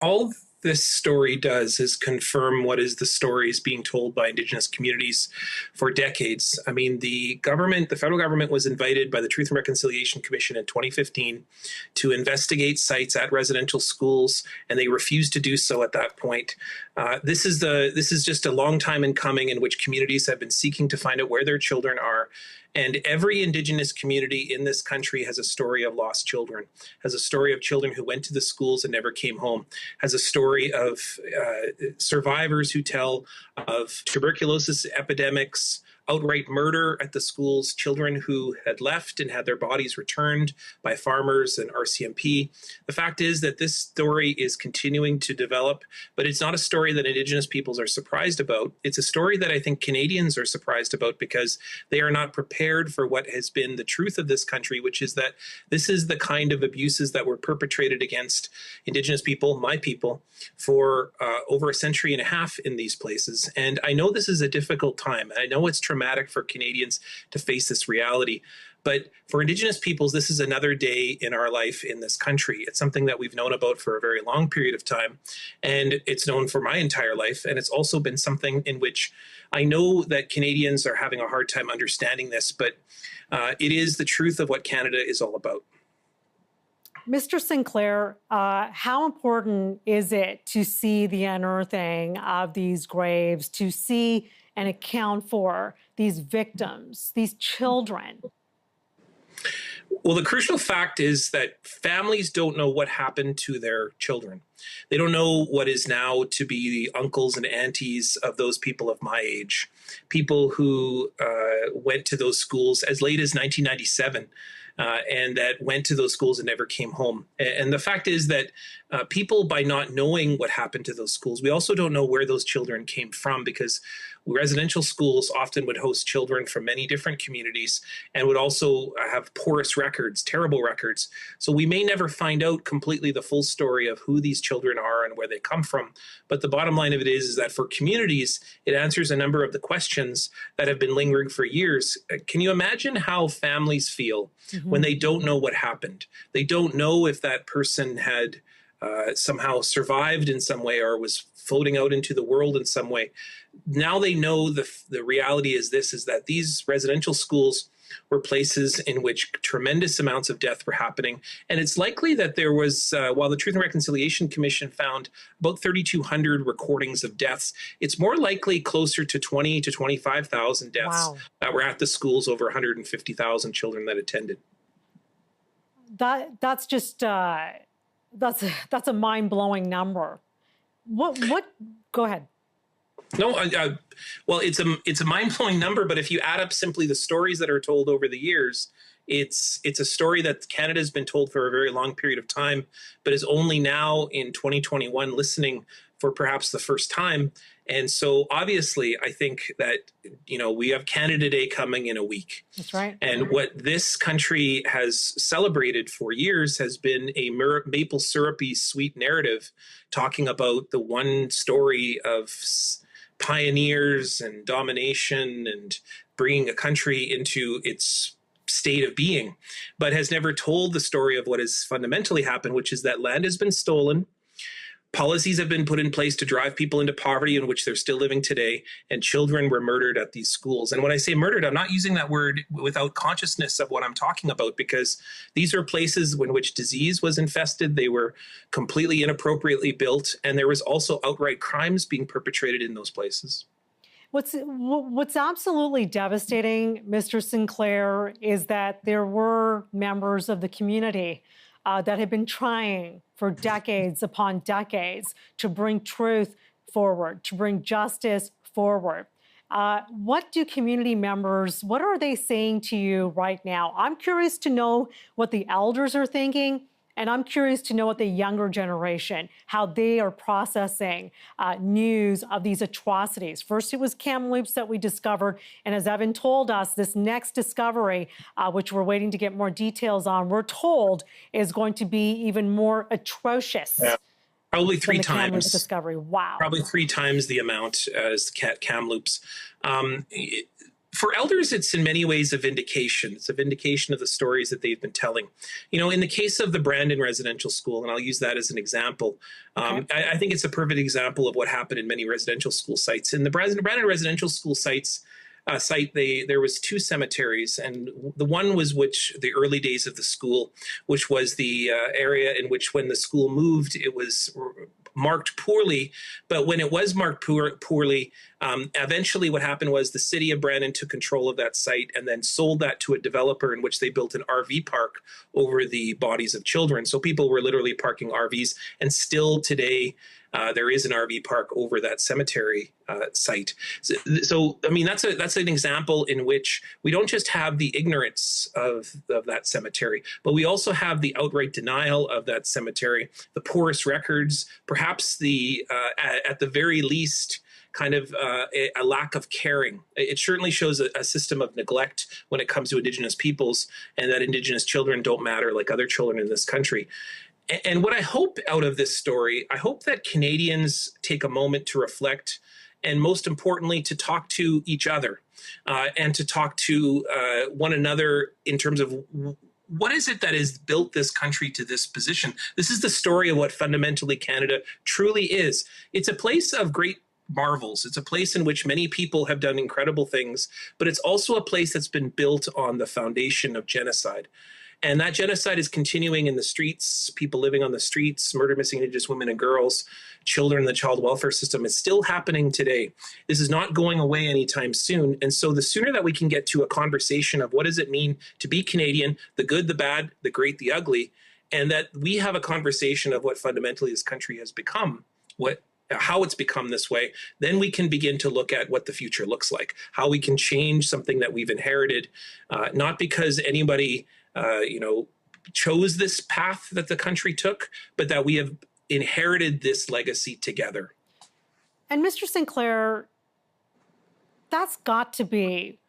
all this story does is confirm what is the stories being told by Indigenous communities for decades. I mean, the federal government was invited by the Truth and Reconciliation Commission in 2015 to investigate sites at residential schools, and they refused to do so at that point. This is just a long time in coming, in which communities have been seeking to find out where their children are. And every Indigenous community in this country has a story of lost children, has a story of children who went to the schools and never came home, has a story of survivors who tell of tuberculosis epidemics, outright murder at the schools, children who had left and had their bodies returned by farmers and RCMP. The fact is that this story is continuing to develop, but it's not a story that Indigenous peoples are surprised about. It's a story that I think Canadians are surprised about because they are not prepared for what has been the truth of this country, which is that this is the kind of abuses that were perpetrated against Indigenous people, my people, for over a century and a half in these places. And I know this is a difficult time. I know it's traumatic for Canadians to face this reality. But for Indigenous peoples, this is another day in our life in this country. It's something that we've known about for a very long period of time. And it's known for my entire life. And it's also been something in which I know that Canadians are having a hard time understanding this, but it is the truth of what Canada is all about. Mr. Sinclair, how important is it to see the unearthing of these graves, to see and account for these victims, these children? Well, the crucial fact is that families don't know what happened to their children. They don't know what is now to be the uncles and aunties of those people of my age, people who went to those schools as late as 1997. And that went to those schools and never came home. And the fact is that people, by not knowing what happened to those schools, we also don't know where those children came from, because residential schools often would host children from many different communities and would also have porous records, terrible records. So we may never find out completely the full story of who these children are and where they come from. But the bottom line of it is that for communities, it answers a number of the questions that have been lingering for years. Can you imagine how families feel when they don't know what happened? They don't know if that person had somehow survived in some way or was floating out into the world in some way. Now they know the reality is that these residential schools were places in which tremendous amounts of death were happening. And it's likely that there was, while the Truth and Reconciliation Commission found about 3,200 recordings of deaths, it's more likely closer to 20 to 25,000 deaths that were at the schools, over 150,000 children that attended. That's just, that's a mind-blowing number. What, go ahead. No, well, it's a mind-blowing number, but if you add up simply the stories that are told over the years, it's a story that Canada's been told for a very long period of time, but is only now in 2021 listening for perhaps the first time. And so obviously, I think that, we have Canada Day coming in a week. That's right. And what this country has celebrated for years has been a maple syrupy sweet narrative talking about the one story of pioneers and domination and bringing a country into its state of being, but has never told the story of what has fundamentally happened, which is that land has been stolen. Policies have been put in place to drive people into poverty, in which they're still living today, and children were murdered at these schools. And when I say murdered, I'm not using that word without consciousness of what I'm talking about, because these are places in which disease was infested. They were completely inappropriately built, and there was also outright crimes being perpetrated in those places. What's absolutely devastating, Mr. Sinclair, is that there were members of the community that have been trying for decades upon decades to bring truth forward, to bring justice forward. What do community members, what are they saying to you right now? I'm curious to know what the elders are thinking, and I'm curious to know what the younger generation, how they are processing news of these atrocities. First, it was Kamloops that we discovered. And as Evan told us, this next discovery, which we're waiting to get more details on, we're told is going to be even more atrocious. Yeah. Probably three than the times. Kamloops discovery. Wow. Probably 3 times the amount as Kamloops. For elders, it's in many ways a vindication. It's a vindication of the stories that they've been telling. In the case of the Brandon Residential School, and I'll use that as an example, Okay. I think it's a perfect example of what happened in many residential school sites. In the Brandon Residential School site, there was two cemeteries, and the one was the early days of the school, which was the area in which, when the school moved, it was marked poorly. But when it was marked poorly, eventually what happened was the city of Brandon took control of that site and then sold that to a developer, in which they built an RV park over the bodies of children. So people were literally parking RVs, and still today there is an RV park over that cemetery site. So I mean, that's an example in which we don't just have the ignorance of that cemetery, but we also have the outright denial of that cemetery, the poorest records, perhaps at the very least, kind of a lack of caring. It certainly shows a system of neglect when it comes to Indigenous peoples, and that Indigenous children don't matter like other children in this country. And what I hope out of this story, I hope that Canadians take a moment to reflect, and most importantly, to talk to each other and to talk to one another in terms of what is it that has built this country to this position. This is the story of what fundamentally Canada truly is. It's a place of great marvels. It's a place in which many people have done incredible things, but it's also a place that's been built on the foundation of genocide. And that genocide is continuing in the streets, people living on the streets, murder missing Indigenous women and girls, children in the child welfare system. It's still happening today. This is not going away anytime soon. And so the sooner that we can get to a conversation of what does it mean to be Canadian, the good, the bad, the great, the ugly, and that we have a conversation of what fundamentally this country has become, how it's become this way, then we can begin to look at what the future looks like, how we can change something that we've inherited, not because anybody chose this path that the country took, but that we have inherited this legacy together. And Mr. Sinclair, that's got to be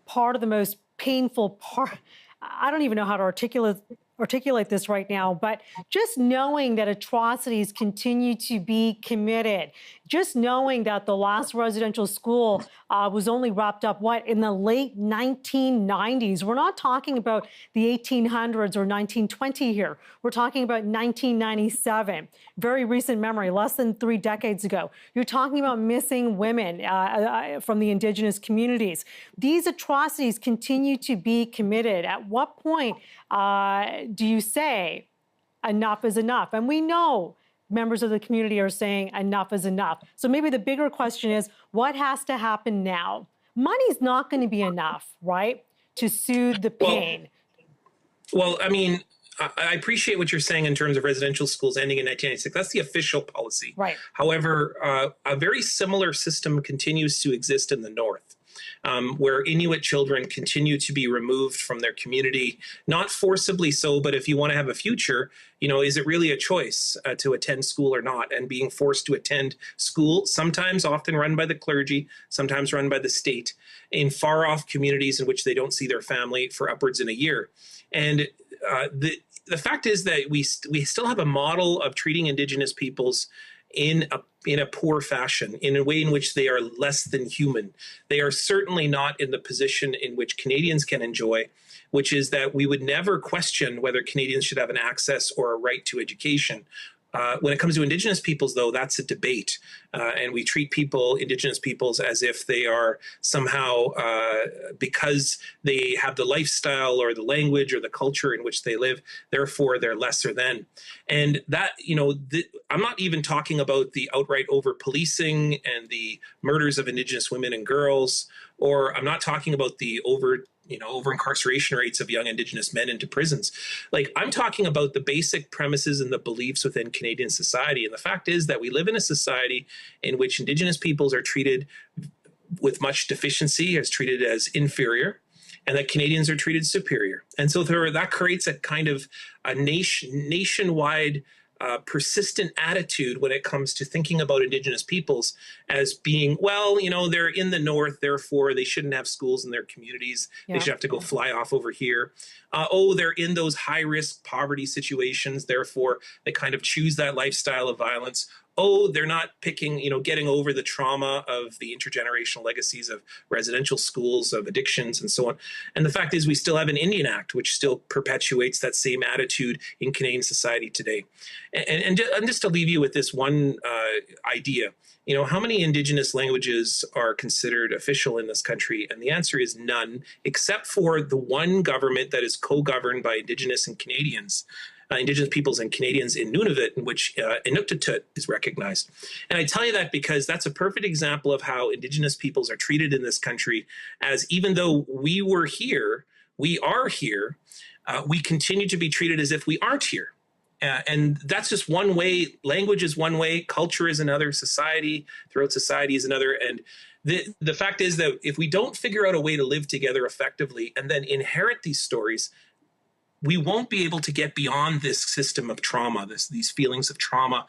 part of the most painful part. I don't even know how to articulate this right now, but just knowing that atrocities continue to be committed, just knowing that the last residential school was only wrapped up, in the late 1990s. We're not talking about the 1800s or 1920 here. We're talking about 1997, very recent memory, less than 3 decades ago. You're talking about missing women from the Indigenous communities. These atrocities continue to be committed. At what point do you say enough is enough? And we know members of the community are saying enough is enough. So maybe the bigger question is, what has to happen now? Money's not going to be enough, right, to soothe the pain. Well, I mean, I appreciate what you're saying in terms of residential schools ending in 1996. That's the official policy. Right. However, a very similar system continues to exist in the North. Where Inuit children continue to be removed from their community, not forcibly so, but if you want to have a future, is it really a choice to attend school or not? And being forced to attend school, sometimes often run by the clergy, sometimes run by the state, in far off communities in which they don't see their family for upwards in a year. And the fact is that we still have a model of treating Indigenous peoples in a poor fashion, in a way in which they are less than human. They are certainly not in the position in which Canadians can enjoy, which is that we would never question whether Canadians should have an access or a right to education. When it comes to Indigenous peoples, though, that's a debate. And we treat Indigenous peoples, as if they are somehow, because they have the lifestyle or the language or the culture in which they live, therefore they're lesser than. And that, I'm not even talking about the outright over-policing and the murders of Indigenous women and girls, or I'm not talking about the over-incarceration rates of young Indigenous men into prisons. Like, I'm talking about the basic premises and the beliefs within Canadian society. And the fact is that we live in a society in which Indigenous peoples are treated with much deficiency, as treated as inferior, and that Canadians are treated superior. And so that creates a kind of a nationwide persistent attitude when it comes to thinking about Indigenous peoples as being, they're in the North, therefore they shouldn't have schools in their communities. Yeah. They should have to go fly off over here. They're in those high-risk poverty situations, therefore they kind of choose that lifestyle of violence. oh, they're not picking, getting over the trauma of the intergenerational legacies of residential schools, of addictions, and so on. And the fact is, we still have an Indian Act, which still perpetuates that same attitude in Canadian society today. And just to leave you with this one idea, how many Indigenous languages are considered official in this country? And the answer is none, except for the one government that is co-governed by Indigenous and Canadians. Indigenous peoples and Canadians in Nunavut, in which Inuktitut is recognized. And I tell you that because that's a perfect example of how Indigenous peoples are treated in this country, as even though we are here, we continue to be treated as if we aren't here. And that's just one way. Language is one way, culture is another, society throughout society is another. And the fact is that if we don't figure out a way to live together effectively and then inherit these stories, we won't be able to get beyond this system of trauma, these feelings of trauma